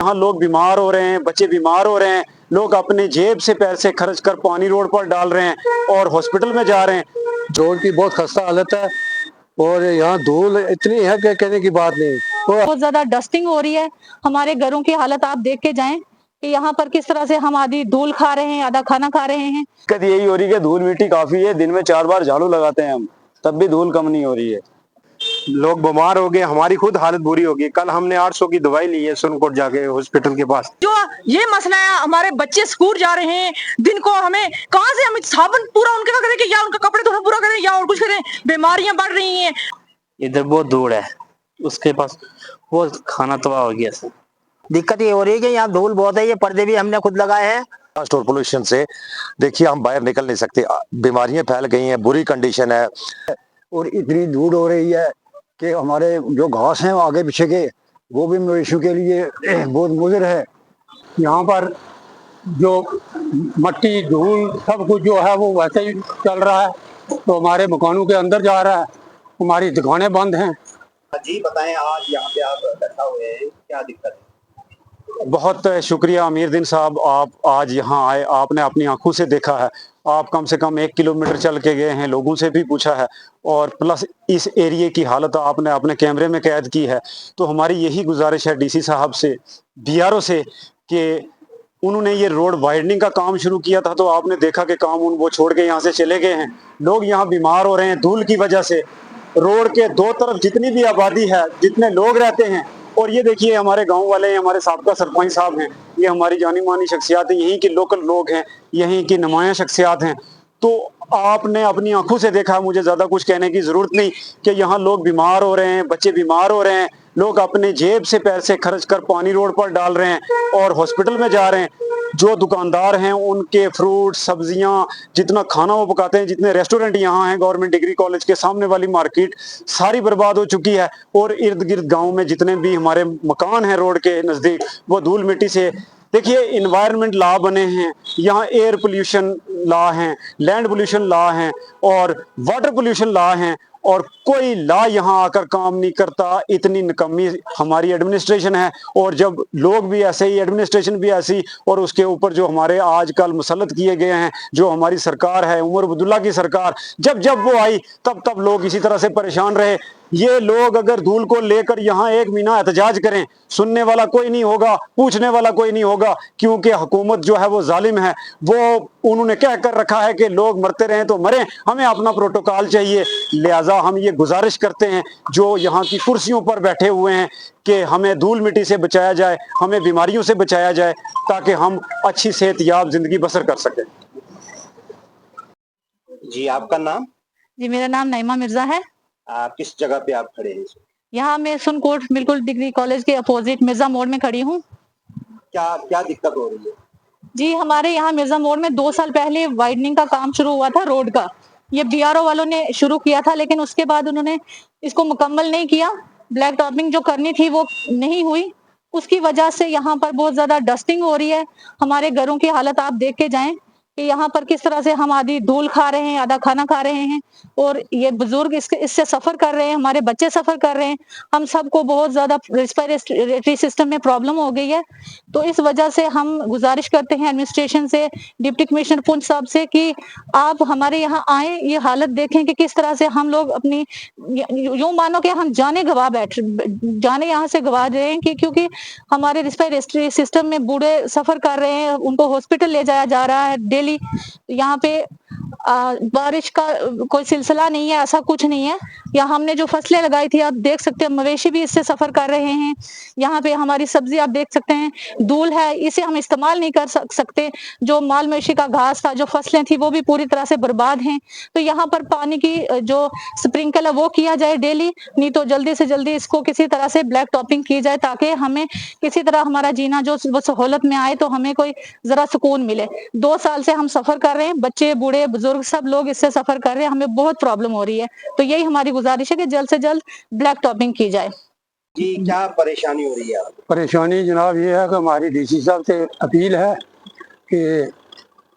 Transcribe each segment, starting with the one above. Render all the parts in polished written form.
यहाँ लोग बीमार हो रहे हैं, बच्चे बीमार हो रहे हैं, लोग अपने जेब से पैसे खर्च कर पानी रोड पर डाल रहे हैं और हॉस्पिटल में जा रहे हैं। रोड की बहुत खस्ता हालत है और यहाँ धूल इतनी है कि कहने की बात नहीं। बहुत ज्यादा डस्टिंग हो रही है। हमारे घरों की हालत आप देख के जाएं कि यहाँ पर किस तरह से हम आधी धूल खा रहे हैं, आधा खाना खा रहे हैं। दिक्कत यही हो रही है कि धूल मिट्टी काफी है, दिन में 4 बार झाड़ू लगाते हैं हम, तब भी धूल कम नहीं हो रही है। लोग बीमार हो गए, हमारी खुद हालत बुरी हो गई। कल हमने 800 की दवाई ली है सुनकोट जाके हॉस्पिटल के पास। जो ये मसला है, हमारे बच्चे स्कूल जा रहे हैं, दिन को हमें कहाँ से हम साबुन पूरा उनके करें कि या उनका कपड़े धोना पूरा करें या और कुछ करें, बीमारियां बढ़ रही हैं। इधर बहुत धूल है, उसके पास वो खाना तबाह हो गया। दिक्कत ये हो रही है कि यहाँ धूल बहुत है, ये पर्दे भी हमने खुद लगाए हैं। डस्ट और पोल्यूशन से देखिए हम बाहर निकल नहीं सकते, बीमारियां फैल गई हैं, बुरी कंडीशन है और इतनी धूल हो रही है कि हमारे जो घास हैं आगे पीछे के वो भी मवेशियों के लिए बहुत मुज़र है। यहाँ पर जो मट्टी धूल सब कुछ जो है वो वैसे ही चल रहा है, तो हमारे मकानों के अंदर जा रहा है, हमारी दुकानें बंद हैं। जी बताएं, आज यहाँ पे आप बैठा हुए हैं, क्या दिक्कत है? बहुत शुक्रिया अमीरुद्दीन साहब, आप आज यहाँ आए, आपने अपनी आंखों से देखा है। आप कम से कम 1 किलोमीटर चल के गए हैं, लोगों से भी पूछा है और प्लस इस एरिया की हालत आपने अपने कैमरे में कैद की है। तो हमारी यही गुजारिश है डीसी साहब से, बीआरओ से, कि उन्होंने ये रोड वाइडनिंग का काम शुरू किया था तो आपने देखा कि काम वो छोड़ के यहाँ से चले गए हैं। लोग यहाँ बीमार हो रहे हैं धूल की वजह से। रोड के दो तरफ जितनी भी आबादी है, जितने लोग रहते हैं, और ये देखिए हमारे गांव वाले हैं, हमारे साबका सरपंच साहब हैं, ये हमारी जानी मानी शख्सियात हैं, यहीं के लोकल लोग हैं, यहीं की नुमाया शख्सियात हैं। तो आपने अपनी आंखों से देखा, मुझे ज्यादा कुछ कहने की जरूरत नहीं कि यहाँ लोग बीमार हो रहे हैं, बच्चे बीमार हो रहे हैं, लोग अपने जेब से पैसे खर्च कर पानी रोड पर डाल रहे हैं और हॉस्पिटल में जा रहे हैं। जो दुकानदार हैं उनके फ्रूट सब्जियां, जितना खाना वो पकाते हैं, जितने रेस्टोरेंट यहाँ हैं, गवर्नमेंट डिग्री कॉलेज के सामने वाली मार्केट सारी बर्बाद हो चुकी है। और इर्द गिर्द गांव में जितने भी हमारे मकान हैं रोड के नजदीक, वो धूल मिट्टी से, देखिए इन्वायरमेंट लॉ बने हैं यहाँ, एयर पोल्यूशन लॉ हैं, लैंड पोल्यूशन लॉ हैं और वाटर पोल्यूशन लॉ हैं, और कोई लॉ यहाँ आकर काम नहीं करता। इतनी निकम्मी हमारी एडमिनिस्ट्रेशन है। और जब लोग भी ऐसे ही, एडमिनिस्ट्रेशन भी ऐसी, और उसके ऊपर जो हमारे आजकल मुसल्लत किए गए हैं, जो हमारी सरकार है, उमर अब्दुल्ला की सरकार, जब जब वो आई तब तब लोग इसी तरह से परेशान रहे। ये लोग अगर धूल को लेकर यहाँ 1 महीना एहतजाज करें, सुनने वाला कोई नहीं होगा, पूछने वाला कोई नहीं होगा, क्योंकि हुकूमत जो है वो जालिम है। वो उन्होंने कह कर रखा है कि लोग मरते रहें तो मरें, हमें अपना प्रोटोकॉल चाहिए। लिहाजा हम ये गुजारिश करते हैं जो यहाँ की कुर्सियों पर बैठे हुए हैं कि हमें धूल मिट्टी से बचाया जाए, हमें बीमारियों से बचाया जाए, ताकि हम अच्छी सेहतयाब जिंदगी बसर कर सकें। जी आपका नाम? जी मेरा नाम नईमा मिर्जा है। किस जगह पे आप खड़े हैं? यहाँ मैं सुनकोट बिल्कुल डिग्री कॉलेज के अपोजिट मिर्जा मोड़ में खड़ी हूँ। क्या क्या दिक्कत हो रही है? जी हमारे यहाँ मिर्जा मोड़ में 2 साल पहले वाइडनिंग का काम शुरू हुआ था रोड का। ये बीआरओ वालों ने शुरू किया था, लेकिन उसके बाद उन्होंने इसको मुकम्मल नहीं किया। ब्लैक टॉपिंग जो करनी थी वो नहीं हुई, उसकी वजह से यहाँ पर बहुत ज्यादा डस्टिंग हो रही है। हमारे घरों की हालत आप देख के जाएं कि यहाँ पर किस तरह से हम आधी धूल खा रहे हैं, आधा खाना खा रहे हैं, और ये बुजुर्ग इससे सफर कर रहे हैं, हमारे बच्चे सफर कर रहे हैं। हम सबको बहुत ज्यादा रेस्पिरेटरी सिस्टम में प्रॉब्लम हो गई है। तो इस वजह से हम गुजारिश करते हैं एडमिनिस्ट्रेशन से, डिप्टी कमिश्नर पुंछ साहब से, कि आप हमारे यहाँ आए, ये हालत देखें कि किस तरह से हम लोग अपनी, यूं मानो कि हम जाने यहाँ से गवा रहे हैं, कि क्योंकि हमारे रेस्पिरेटरी सिस्टम में बूढ़े सफर कर रहे हैं, उनको हॉस्पिटल ले जाया जा रहा है डेली। यहाँ पे बारिश का कोई सिलसिला नहीं है, ऐसा कुछ नहीं है। यहाँ हमने जो फसलें लगाई थी आप देख सकते हैं, मवेशी भी इससे सफर कर रहे हैं। यहाँ पे हमारी सब्जी आप देख सकते हैं, धूल है, इसे हम इस्तेमाल नहीं कर सकते। जो माल मवेशी का घास था, जो फसलें थी, वो भी पूरी तरह से बर्बाद हैं। तो यहाँ पर पानी की जो स्प्रिंकल है वो किया जाए डेली, नहीं तो जल्दी से जल्दी इसको किसी तरह से ब्लैक टॉपिंग की जाए, ताकि हमें किसी तरह हमारा जीना जो वो सहूलत में आए, तो हमें कोई जरा सुकून मिले। 2 साल से हम सफर कर रहे हैं, बच्चे बूढ़े बुजुर्ग सब लोग इससे सफर कर रहे हैं, हमें बहुत प्रॉब्लम हो रही है। तो यही हमारी गुजारिश है कि जल्द से जल्द ब्लैक टॉपिंग की जाए। जी क्या परेशानी हो रही है आपको? परेशानी जनाब ये है कि हमारी डीसी साहब से अपील है कि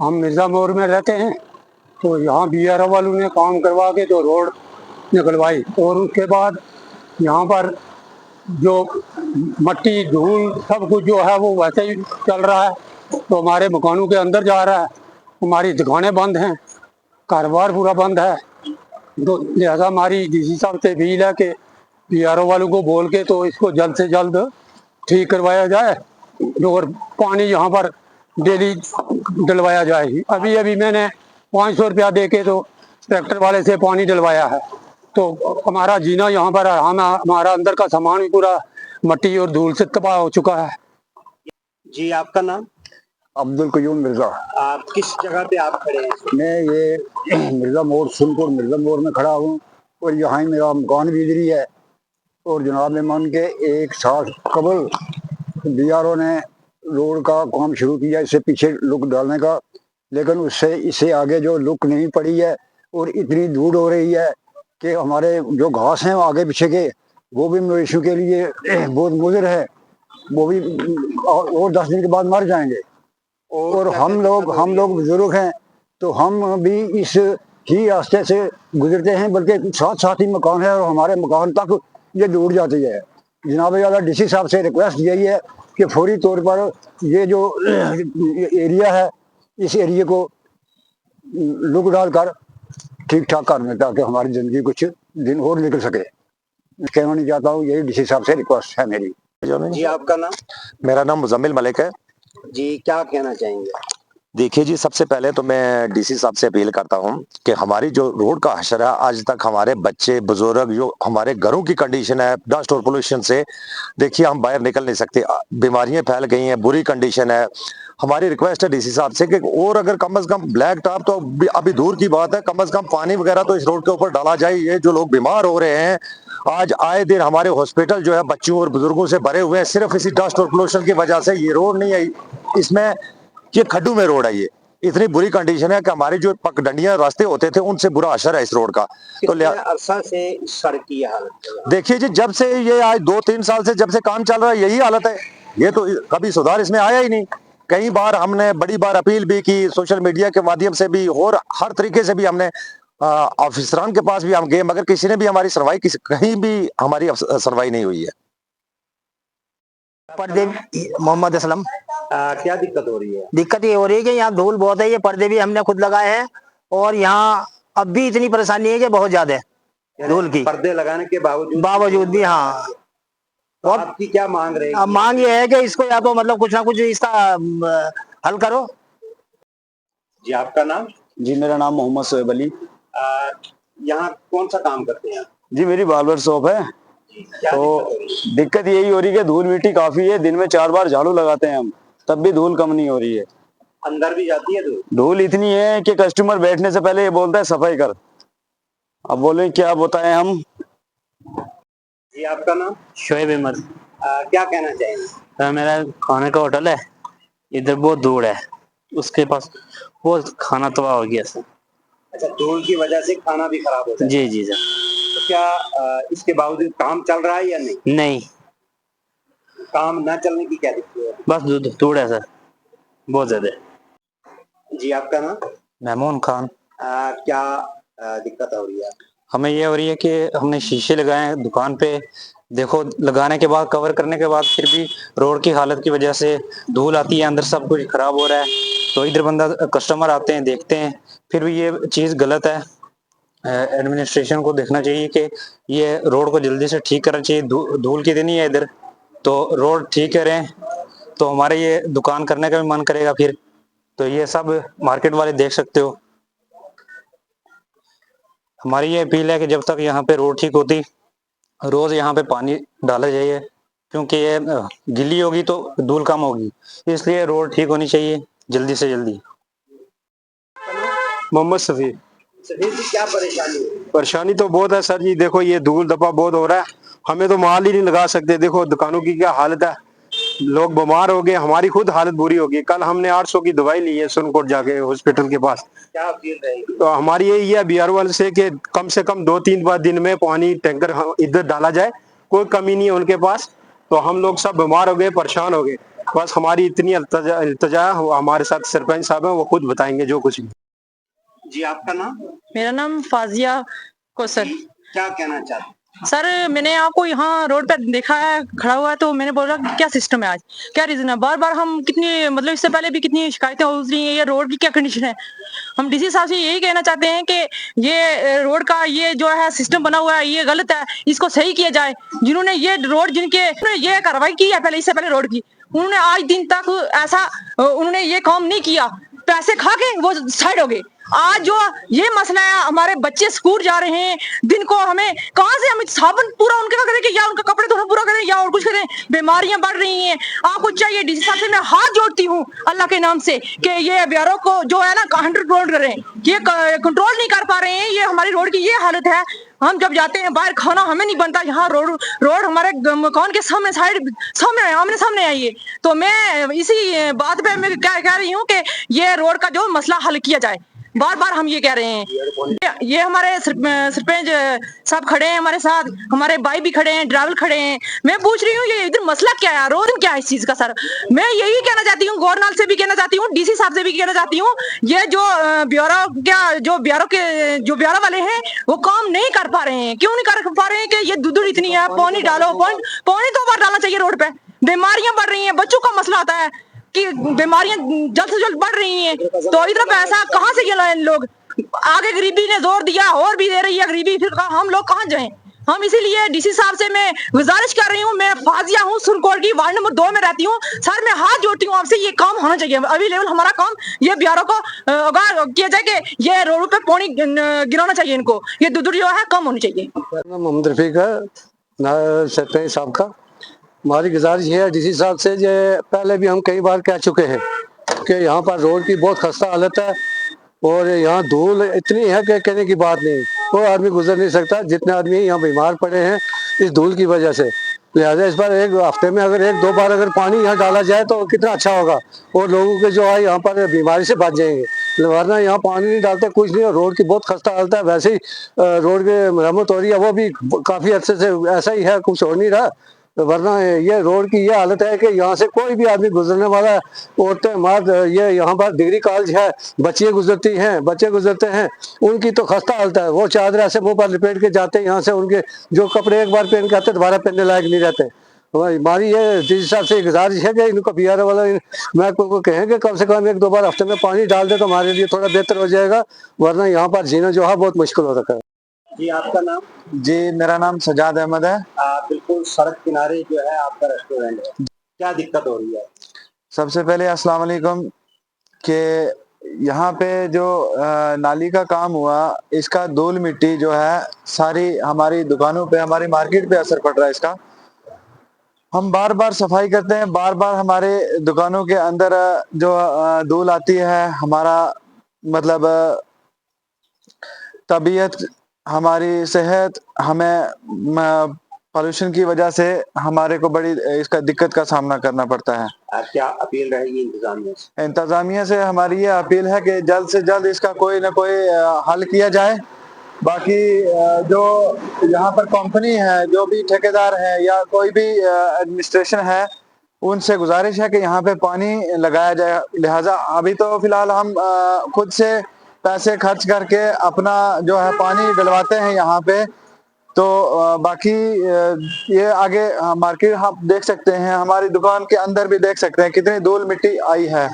हम मिर्जा मोड़ में रहते हैं, तो यहाँ बीआरओ वालों ने काम करवा के तो रोड निकलवाई, और उसके बाद यहाँ पर जो मट्टी धूल सब कुछ जो है वो वैसे ही चल रहा है, तो हमारे मकानों के अंदर जा रहा है। हमारी दुकानें बंद हैं, कारोबार पूरा बंद है। तो लिहाजा हमारी डीसी साहब से अपील है कि बीआरओ वालों को बोल के तो इसको जल्द से जल्द ठीक करवाया जाए और पानी यहाँ पर डेली डलवाया जाए। अभी अभी मैंने 500 रुपया दे के तो ट्रैक्टर वाले से पानी डलवाया है, तो हमारा जीना यहाँ पर हमारा अंदर का सामान भी पूरा मट्टी और धूल से तबाह हो चुका है। जी आपका नाम? अब्दुल कयूम मिर्जा। आप किस जगह पे आप खड़े हैं? मैं ये मिर्जा मोड़ सुनपुर मिर्जा मोड़ में खड़ा हूँ और यहाँ ही मेरा मकान भी इधर ही है। और जनाब मेहमान के एक साल कबल बीआरओ ने रोड का काम शुरू किया, इससे पीछे लुक डालने का, लेकिन उससे इससे आगे जो लुक नहीं पड़ी है और इतनी धूल हो रही है कि हमारे जो घास हैं आगे पीछे के वो भी मवेशियों के लिए बहुत मुज़र है, वो भी और 10 दिन के बाद मर जाएंगे। और हम लोग बुजुर्ग हैं तो हम भी इस ही रास्ते से गुजरते हैं, बल्कि साथ साथ ही मकान है और हमारे मकान तक ये दूर जाती है। जनाब आला डीसी साहब से रिक्वेस्ट यही है कि फौरी तौर पर ये जो एरिया है इस एरिया को लुक डाल कर ठीक ठाक कर दें ताकि हमारी ज़िंदगी कुछ दिन और निकल सके। कहना नहीं चाहता हूँ, यही डीसी साहब से रिक्वेस्ट है मेरी। जी आपका नाम? मेरा नाम मुजम्मिल मलिक है। जी क्या कहना चाहेंगे? देखिए जी, सबसे पहले तो मैं डीसी साहब से अपील करता हूं कि हमारी जो रोड का हशर है, आज तक हमारे बच्चे बुजुर्ग जो हमारे घरों की कंडीशन है डस्ट और पोल्यूशन से, देखिए हम बाहर निकल नहीं सकते, बीमारियां फैल गई हैं, बुरी कंडीशन है। हमारी रिक्वेस्ट है डीसी साहब से कि और अगर कम से कम ब्लैक टॉप तो अभी दूर की बात है, कम से कम पानी वगैरह तो इस रोड के ऊपर डाला जाए। ये जो लोग बीमार हो रहे हैं, आज आए दिन हमारे हॉस्पिटल जो है बच्चों और बुजुर्गों से भरे हुए हैं, सिर्फ इसी डस्ट और पोल्यूशन की वजह से। ये रोड नहीं आई, इसमें ये खड्डू में रोड है, ये इतनी बुरी कंडीशन है कि हमारे जो पगडंडियां रास्ते होते थे उनसे बुरा असर है इस रोड का। तो कितने अरसा से इस सड़क की हालत है? देखिए जी, जब से ये आज 2-3 साल से जब से काम चल रहा है यही हालत है। ये तो कभी सुधार इसमें आया ही नहीं। कई बार हमने बड़ी बार अपील भी की, सोशल मीडिया के माध्यम से भी और हर तरीके से भी हमने ऑफिसरान के पास भी हम गए, मगर किसी ने भी हमारी सुनवाई कहीं भी हमारी सुनवाई नहीं हुई है। पर्दे मोहम्मद असलम। क्या दिक्कत हो रही है? दिक्कत ये हो रही है कि यहाँ धूल बहुत है, ये पर्दे भी हमने खुद लगाए हैं और यहाँ अब भी इतनी परेशानी है कि बहुत ज्यादा है धूल की। पर्दे लगाने के बावजूद भी हाँ। और आपकी क्या मांग रही? अब मांग ये है कि इसको या तो मतलब कुछ ना कुछ इसका हल करो। जी आपका नाम? जी मेरा नाम मोहम्मद सोएब अली। यहाँ कौन सा काम करते हैं आप? जी मेरी बार्बर शॉप है। क्या तो दिक्कत हो रही है? दिक्कत यही हो रही है कि धूल मिट्टी काफी है, दिन में 4 बार झाड़ू लगाते हैं हम, तब भी धूल कम नहीं हो रही है। अंदर भी जाती है धूल? धूल इतनी है कि कस्टमर बैठने से पहले ये बोलता है सफाई कर। अब बोले क्या बताएं हम। जी आपका नाम? शोएब अहमद। क्या कहना चाहेंगे? मेरा खाने का होटल है, इधर बहुत दूर है, उसके पास वो खाना तबाह हो गया सर। अच्छा, धूल की वजह से खाना भी खराब हो जाता है? जी जी सर। तो क्या इसके बावजूद काम चल रहा है या नहीं? नहीं, काम न चलने की क्या दिक्कत है? बस दूर है सर, बहुत ज्यादा। जी आपका नाम? मेमून खान। क्या दिक्कत हो रही है? हमें ये हो रही है कि हमने शीशे लगाए हैं दुकान पे, देखो लगाने के बाद कवर करने के बाद फिर भी रोड की हालत की वजह से धूल आती है, अंदर सब कुछ खराब हो रहा है। तो इधर बंदा कस्टमर आते हैं देखते हैं, फिर भी ये चीज़ गलत है। एडमिनिस्ट्रेशन को देखना चाहिए कि ये रोड को जल्दी से ठीक करना चाहिए। धूल कितनी है इधर, तो रोड ठीक करें तो हमारे ये दुकान करने का भी मन करेगा फिर। तो ये सब मार्केट वाले देख सकते हो। हमारी ये अपील है कि जब तक यहाँ पे रोड ठीक होती, रोज यहाँ पे पानी डाला जाइए, क्योंकि ये गीली होगी तो धूल कम होगी, इसलिए रोड ठीक होनी चाहिए जल्दी से जल्दी। मोहम्मद सफ़ी। सफेद जी क्या परेशानी है? परेशानी तो बहुत है सर जी, देखो ये धूल धब्बा बहुत हो रहा है, हमें तो माल ही नहीं लगा सकते। देखो दुकानों की क्या हालत है, लोग बीमार हो गए, हमारी खुद हालत बुरी हो गई। कल हमने 800 की दवाई ली है सुनकोट जाके हॉस्पिटल के पास। क्या अपील रहेगी? तो हमारी यही है बीआरओ वाले से कि कम से कम 2-3 बार दिन में पानी टैंकर इधर डाला जाए, कोई कमी नहीं है उनके पास। तो हम लोग सब बीमार हो गए, परेशान हो गए, बस हमारी इतनी इल्तजा है। हमारे साथ सरपंच साहब हैं, वो खुद बताएंगे जो कुछ भी। जी आपका नाम? मेरा नाम फाजिया कोसर। क्या कहना चाहते हैं? सर मैंने आपको यहाँ रोड पे देखा है खड़ा हुआ है, तो मैंने बोला कि क्या सिस्टम है आज, क्या रीजन है। बार बार हम कितनी मतलब इससे पहले भी कितनी शिकायतें हो रही हैं, ये रोड की क्या कंडीशन है। हम डीसी साहब से यही कहना चाहते हैं कि ये रोड का ये जो है सिस्टम बना हुआ है ये गलत है, इसको सही किया जाए। जिन्होंने ये रोड जिनके ये कार्रवाई की है पहले, इससे पहले रोड की, उन्होंने आज दिन तक ऐसा उन्होंने ये काम नहीं किया, पैसे खा के वो साइड हो गए। आज जो ये मसला है, हमारे बच्चे स्कूल जा रहे हैं, दिन को हमें कहाँ से हम साबुन पूरा उनके करें कि या उनका कपड़े धोना पूरा करें या और कुछ करें, बीमारियां बढ़ रही हैं। आपको चाहिए डीसी साहब से मैं हाथ जोड़ती हूँ अल्लाह के नाम से कि ये बिहारों को जो है ना कंट्रोल करें, ये कंट्रोल नहीं कर पा रहे हैं। ये हमारी रोड की ये हालत है, हम जब जाते हैं बाहर खाना हमें नहीं बनता, यहाँ रोड हमारे मकान के सामने सामने आमने सामने आई है। तो मैं इसी बात पे मैं क्या कह रही हूँ कि ये रोड का जो मसला हल किया जाए, बार बार हम ये कह रहे हैं। ये हमारे सरपंच साहब खड़े हैं हमारे साथ, हमारे भाई भी खड़े हैं, ड्राइवर खड़े हैं। मैं पूछ रही हूँ ये इधर मसला क्या है, रोड क्या है इस चीज का। सर मैं यही कहना चाहती हूँ, गवर्नर से भी कहना चाहती हूँ, डीसी साहब से भी कहना चाहती हूँ, ये जो ब्यूरो वाले हैं वो काम नहीं कर पा रहे हैं। क्यों नहीं कर पा रहे हैं कि ये दूध इतनी है, पानी डालो, पानी 2 बार डालना चाहिए रोड पे। बीमारियां बढ़ रही हैं, बच्चों का मसला आता है कि बीमारियां जल्द से जल्द बढ़ रही हैं। तो इधर पैसा कहाँ से ये लोग, आगे गरीबी ने जोर दिया और भी दे रही है गरीबी, फिर हम लोग कहाँ जाएं। हम इसीलिए डीसी साहब से मैं गुजारिश कर रही हूँ, मैं फाजिया हूँ, सुरकोट की वार्ड नंबर 2 में रहती हूँ। सर मैं हाथ जोड़ती हूँ आपसे, ये काम होना चाहिए अवेलेबल हमारा काम, ये बिहारों को आगाह किया जाए कि ये रोड पे पानी गिराना चाहिए, इनको ये दूध जो है कम होनी चाहिए। मोहम्मद रफीक है सरपंच साहब का। हमारी गुजारिश है डीसी साहब से, जो पहले भी हम कई बार कह चुके हैं कि यहाँ पर रोड की बहुत खस्ता हालत है और यहाँ धूल इतनी है कि कहने की बात नहीं, कोई आदमी गुजर नहीं सकता। जितने आदमी यहाँ बीमार पड़े हैं इस धूल की वजह से, लिहाजा इस बार एक हफ्ते में अगर 1-2 बार अगर पानी यहाँ डाला जाए तो कितना अच्छा होगा और लोगों के जो है यहाँ पर बीमारी से बच जाएंगे। वरना यहाँ पानी नहीं डालते कुछ नहीं, और रोड की बहुत खस्ता हालत है। वैसे ही रोड की मरम्मत हो रही है, वो भी काफ़ी अच्छे से ऐसा ही है, कुछ हो नहीं रहा। वरना ये रोड की ये हालत है कि यहाँ से कोई भी आदमी गुजरने वाला है, औरतें मर्द, ये यहाँ पर डिग्री कॉलेज है, बच्चे गुजरते हैं, उनकी तो खस्ता हालत है। वो चादर ऐसे मुंह पर लपेट के जाते हैं यहाँ से, उनके जो कपड़े एक बार पहन के आते दोबारा पहनने लायक नहीं रहते। हमारी ये डीसी साहब से गुजारिश है कि इनको बिहार वाला मैं को कहेंगे कम से कम 1-2 बार हफ्ते में पानी डाल दे तो हमारे लिए थोड़ा बेहतर हो जाएगा, वरना यहाँ पर जीना जो है बहुत मुश्किल हो रखा है। जी आपका नाम? जी मेरा नाम सजाद अहमद है। बिल्कुल सड़क किनारे जो है आपका रेस्टोरेंट है, क्या दिक्कत हो रही है? सबसे पहले अस्सलाम वालेकुम के यहाँ पे जो नाली का काम हुआ, इसका धूल मिट्टी जो है सारी हमारी दुकानों पे, हमारी मार्केट पे असर पड़ रहा है इसका। हम बार बार सफाई करते हैं, बार बार हमारे दुकानों के अंदर जो धूल आती है, हमारा मतलब तबीयत, हमारी सेहत, हमें पॉल्यूशन की वजह से हमारे को बड़ी इसका दिक्कत का सामना करना पड़ता है। क्या अपील रहेगी इंतजामिया से? इंतजामिया से हमारी ये अपील है कि जल्द से जल्द इसका कोई ना कोई हल किया जाए। बाकी जो यहाँ पर कंपनी है, जो भी ठेकेदार है या कोई भी एडमिनिस्ट्रेशन है, उनसे गुजारिश है कि यहाँ पे पानी लगाया जाए। लिहाजा अभी तो फिलहाल हम खुद से पैसे खर्च करके अपना जो है पानी डलवाते हैं यहाँ पे। तो बाकी ये आगे मार्केट आप देख सकते हैं, हमारी दुकान के अंदर भी देख सकते हैं कितनी धूल मिट्टी आई है।